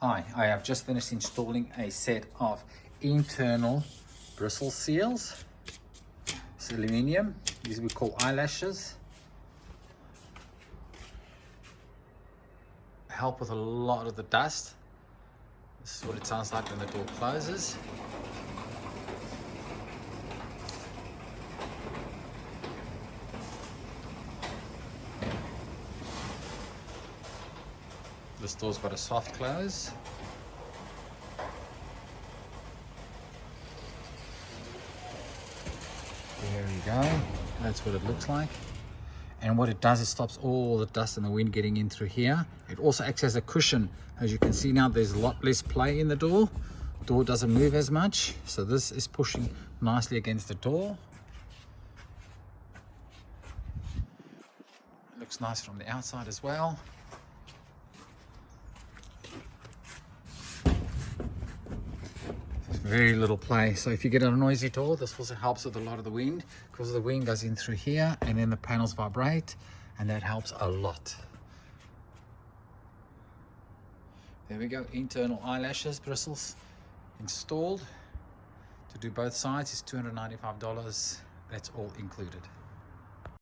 Hi, I have just finished installing a set of internal bristle seals. It's aluminium. These we call eyelashes. Help with a lot of the dust. This is what it sounds like when the door closes. This door's got a soft close. There we go. That's what it looks like. And what it does is stops all the dust and the wind getting in through here. It also acts as a cushion. As you can see now, there's a lot less play in the door. The door doesn't move as much. So this is pushing nicely against the door. It looks nice from the outside as well. Very little play. So if you get a noisy door, this also helps with a lot of the wind, because the wind goes in through here and then the panels vibrate, and that helps a lot. There we go, internal eyelashes, bristles installed. To do both sides is $295. That's all included.